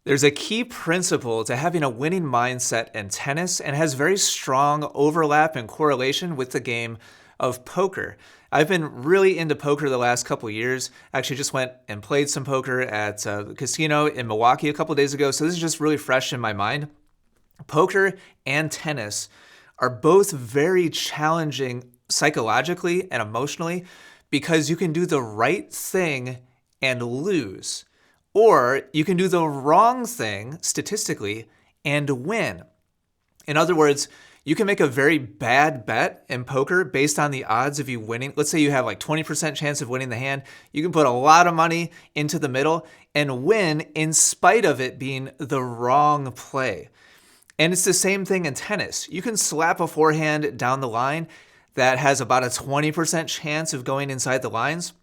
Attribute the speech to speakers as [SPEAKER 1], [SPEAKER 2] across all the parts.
[SPEAKER 1] There's a key principle to having a winning mindset in tennis and has very strong overlap and correlation with the game of poker. I've been really into poker the last couple of years. Actually, just went and played some poker at the casino in Milwaukee a couple of days ago. So this is just really fresh in my mind. Poker and tennis are both very challenging psychologically and emotionally because you can do the right thing and lose. Or you can do the wrong thing statistically and win. In other words, you can make a very bad bet in poker based on the odds of you winning. Let's say you have like 20% chance of winning the hand. You can put a lot of money into the middle and win in spite of it being the wrong play. And it's the same thing in tennis. You can slap a forehand down the line that has about a 20% chance of going inside the lines,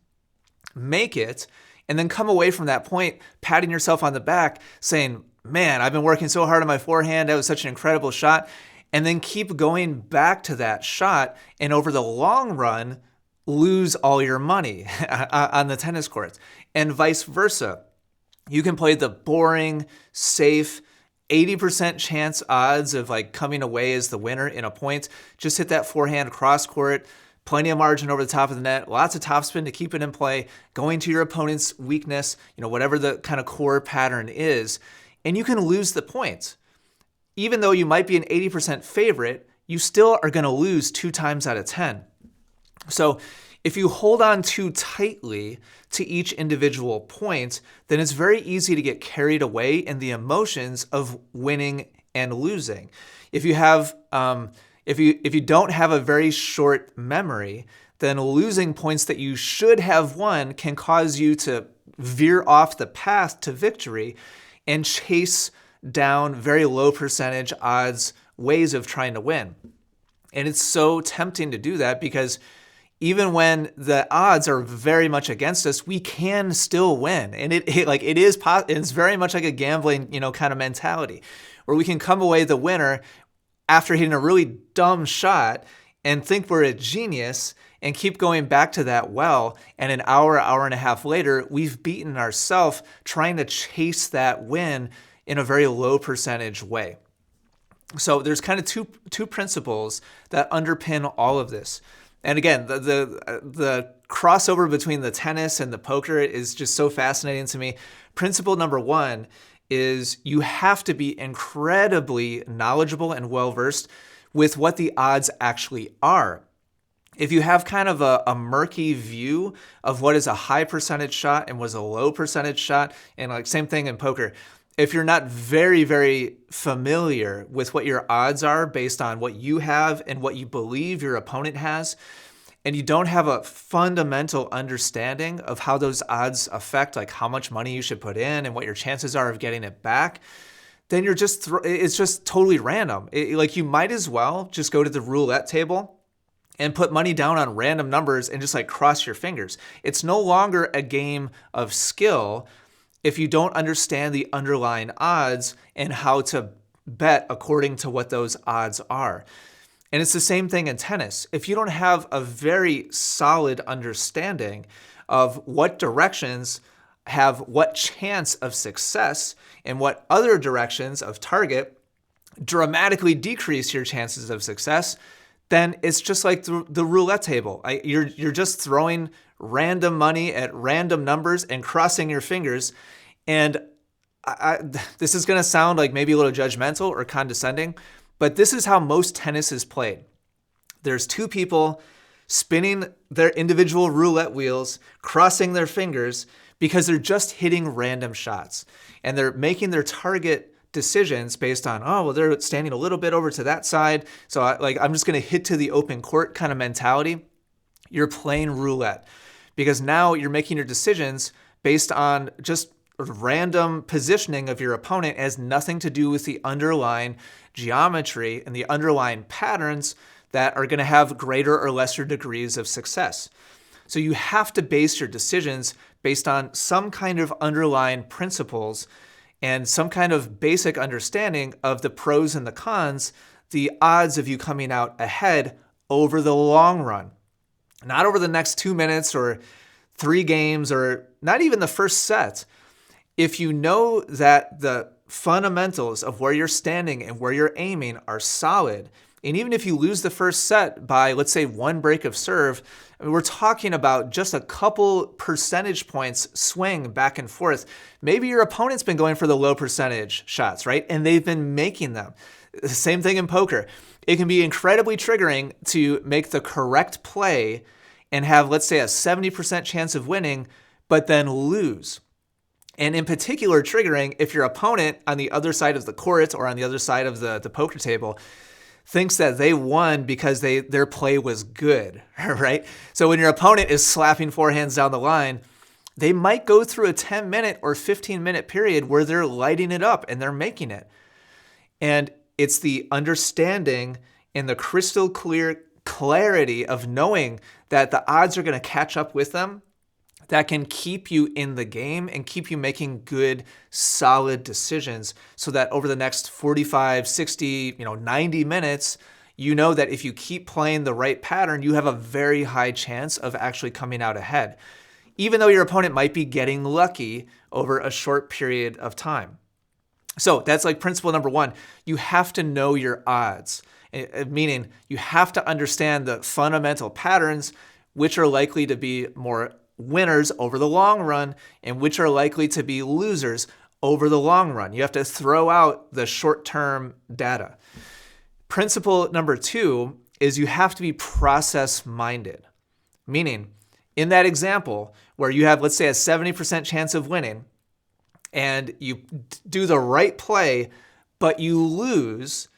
[SPEAKER 1] make it, and then come away from that point patting yourself on the back saying, man, I've been working so hard on my forehand. That was such an incredible shot. And then keep going back to that shot. And over the long run, lose all your money on the tennis courts. And vice versa. You can play the boring, safe, 80% chance odds of like coming away as the winner in a point. Just hit that forehand cross court. Plenty of margin over the top of the net, lots of topspin to keep it in play, going to your opponent's weakness, whatever the kind of core pattern is, and you can lose the points. Even though you might be an 80% favorite, you still are going to lose 2 times out of 10. So if you hold on too tightly to each individual point, then it's very easy to get carried away in the emotions of winning and losing. If you have if you don't have a very short memory, then losing points that you should have won can cause you to veer off the path to victory and chase down very low percentage odds ways of trying to win. And it's so tempting to do that because even when the odds are very much against us, we can still win. And it's very much like a gambling, kind of mentality where we can come away the winner after hitting a really dumb shot and think we're a genius and keep going back to that well. And an hour and a half later, we've beaten ourselves trying to chase that win in a very low percentage way. So there's kind of two principles that underpin all of this. And again, the crossover between the tennis and the poker is just so fascinating to me. Principle number 1 is you have to be incredibly knowledgeable and well-versed with what the odds actually are. If you have kind of a murky view of what is a high percentage shot and what is a low percentage shot, and like same thing in poker, if you're not very, very familiar with what your odds are based on what you have and what you believe your opponent has, and you don't have a fundamental understanding of how those odds affect like how much money you should put in and what your chances are of getting it back, then it's just totally random. Like you might as well just go to the roulette table and put money down on random numbers and just like cross your fingers. It's no longer a game of skill if you don't understand the underlying odds and how to bet according to what those odds are. And it's the same thing in tennis. If you don't have a very solid understanding of what directions have what chance of success and what other directions of target dramatically decrease your chances of success, then it's just like the roulette table. You're just throwing random money at random numbers and crossing your fingers. And this is going to sound like maybe a little judgmental or condescending, but this is how most tennis is played. There's 2 people spinning their individual roulette wheels, crossing their fingers because they're just hitting random shots. And they're making their target decisions based on, they're standing a little bit over to that side. So I'm just going to hit to the open court kind of mentality. You're playing roulette because now you're making your decisions based on just random positioning of your opponent. It has nothing to do with the underlying geometry and the underlying patterns that are going to have greater or lesser degrees of success. So you have to base your decisions based on some kind of underlying principles and some kind of basic understanding of the pros and the cons, the odds of you coming out ahead over the long run. Not over the next 2 minutes or 3 games or not even the first set. if you know that the fundamentals of where you're standing and where you're aiming are solid, and even if you lose the first set by, let's say, one break of serve, I mean, we're talking about just a couple percentage points swing back and forth. Maybe your opponent's been going for the low percentage shots, right? And they've been making them. The same thing in poker. It can be incredibly triggering to make the correct play and have, let's say, a 70% chance of winning, but then lose. And in particular, triggering if your opponent on the other side of the court or on the other side of the poker table thinks that they won because their play was good, right? So when your opponent is slapping forehands down the line, they might go through a 10-minute or 15-minute period where they're lighting it up and they're making it. And it's the understanding and the crystal clear clarity of knowing that the odds are going to catch up with them that can keep you in the game and keep you making good, solid decisions so that over the next 45, 60, 90 minutes, you know that if you keep playing the right pattern, you have a very high chance of actually coming out ahead, even though your opponent might be getting lucky over a short period of time. So that's like principle number one. You have to know your odds, meaning you have to understand the fundamental patterns, which are likely to be more winners over the long run and which are likely to be losers over the long run. You have to throw out the short-term data. Principle number two is you have to be process-minded, meaning in that example where you have, let's say, a 70% chance of winning and you do the right play, but you lose,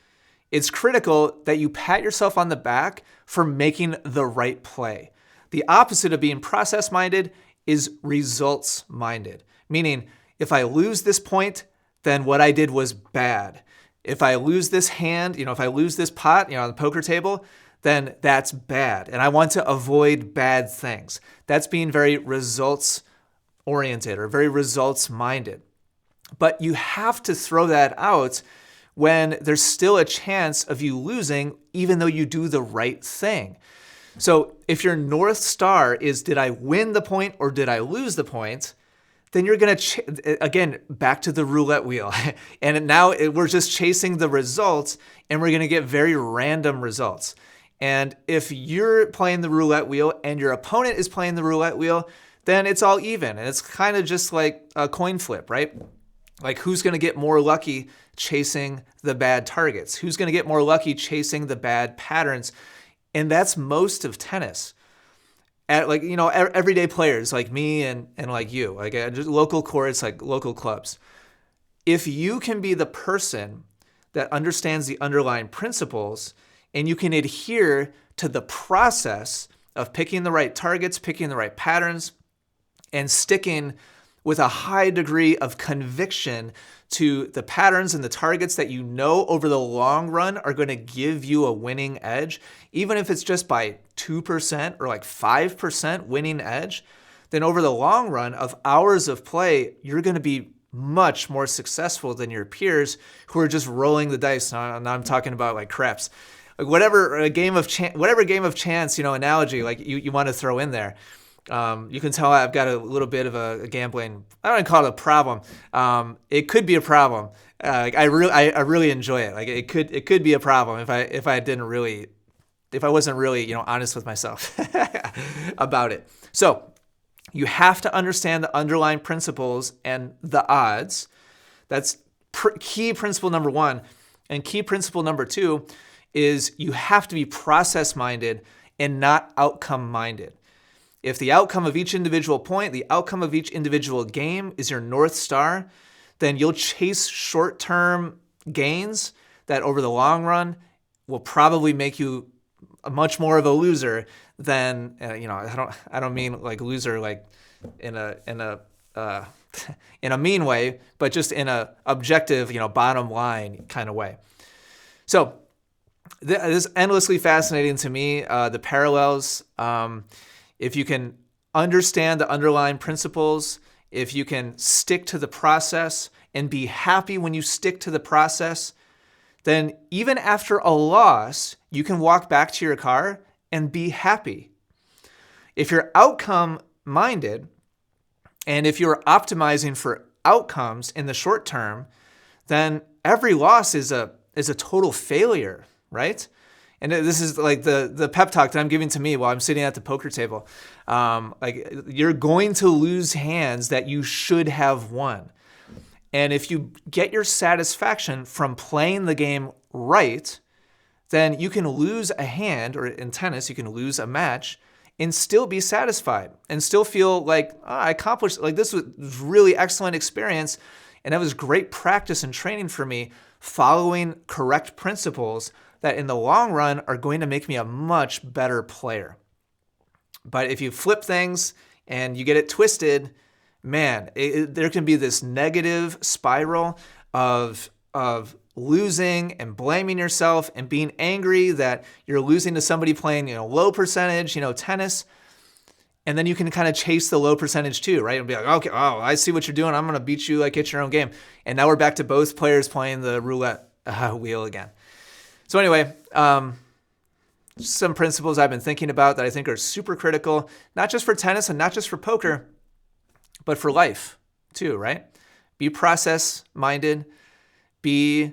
[SPEAKER 1] it's critical that you pat yourself on the back for making the right play. The opposite of being process-minded is results-minded, meaning if I lose this point, then what I did was bad. If I lose this hand, if I lose this pot, on the poker table, then that's bad. And I want to avoid bad things. That's being very results-oriented or very results-minded. But you have to throw that out when there's still a chance of you losing, even though you do the right thing. So if your North Star is, did I win the point or did I lose the point? Then you're going to, again, back to the roulette wheel. And now we're just chasing the results and we're going to get very random results. And if you're playing the roulette wheel and your opponent is playing the roulette wheel, then it's all even. And it's kind of just like a coin flip, right? Like who's going to get more lucky chasing the bad targets? Who's going to get more lucky chasing the bad patterns? And that's most of tennis. Everyday players like me and like you, like just local courts, like local clubs. If you can be the person that understands the underlying principles and you can adhere to the process of picking the right targets, picking the right patterns, and sticking with a high degree of conviction to the patterns and the targets that you know over the long run are going to give you a winning edge, even if it's just by 2% or like 5% winning edge, then over the long run of hours of play, you're going to be much more successful than your peers who are just rolling the dice. Now I'm talking about like craps. Like whatever game of chance, analogy like you want to throw in there. You can tell I've got a little bit of a gambling, I don't even call it a problem. It could be a problem. I really enjoy it. Like it could be a problem if I wasn't really, honest with myself about it. So you have to understand the underlying principles and the odds. That's key principle number one. And key principle number two is you have to be process-minded and not outcome-minded. If the outcome of each individual point, the outcome of each individual game is your North Star, then you'll chase short-term gains that over the long run will probably make you much more of a loser than, I don't mean like loser like in a mean way, but just in a objective, bottom line kind of way. So this is endlessly fascinating to me, the parallels. If you can understand the underlying principles, if you can stick to the process and be happy when you stick to the process, then even after a loss, you can walk back to your car and be happy. If you're outcome minded and if you're optimizing for outcomes in the short term, then every loss is a total failure, right? And this is like the pep talk that I'm giving to me while I'm sitting at the poker table. Like, you're going to lose hands that you should have won. And if you get your satisfaction from playing the game right, then you can lose a hand, or in tennis, you can lose a match and still be satisfied and still feel like, oh, I accomplished, like, this was really excellent experience. And that was great practice and training for me, following correct principles that in the long run are going to make me a much better player. But if you flip things and you get it twisted, man, there can be this negative spiral of losing and blaming yourself and being angry that you're losing to somebody playing, low percentage, tennis. And then you can kind of chase the low percentage too, right? And be like, okay, oh, I see what you're doing. I'm going to beat you like it's your own game. And now we're back to both players playing the roulette wheel again. So anyway, some principles I've been thinking about that I think are super critical, not just for tennis and not just for poker, but for life too, right? Be process-minded. Be,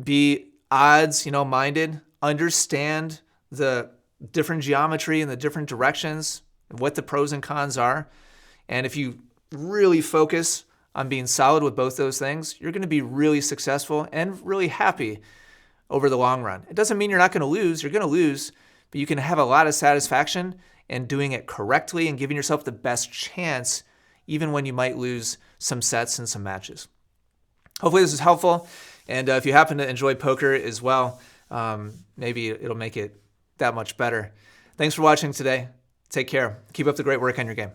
[SPEAKER 1] Be odds-minded. Understand the different geometry and the different directions and what the pros and cons are. And if you really focus on being solid with both those things, you're going to be really successful and really happy over the long run. It doesn't mean you're not going to lose. You're going to lose, but you can have a lot of satisfaction in doing it correctly and giving yourself the best chance, even when you might lose some sets and some matches. Hopefully this is helpful. And if you happen to enjoy poker as well, maybe it'll make it that much better. Thanks for watching today. Take care. Keep up the great work on your game.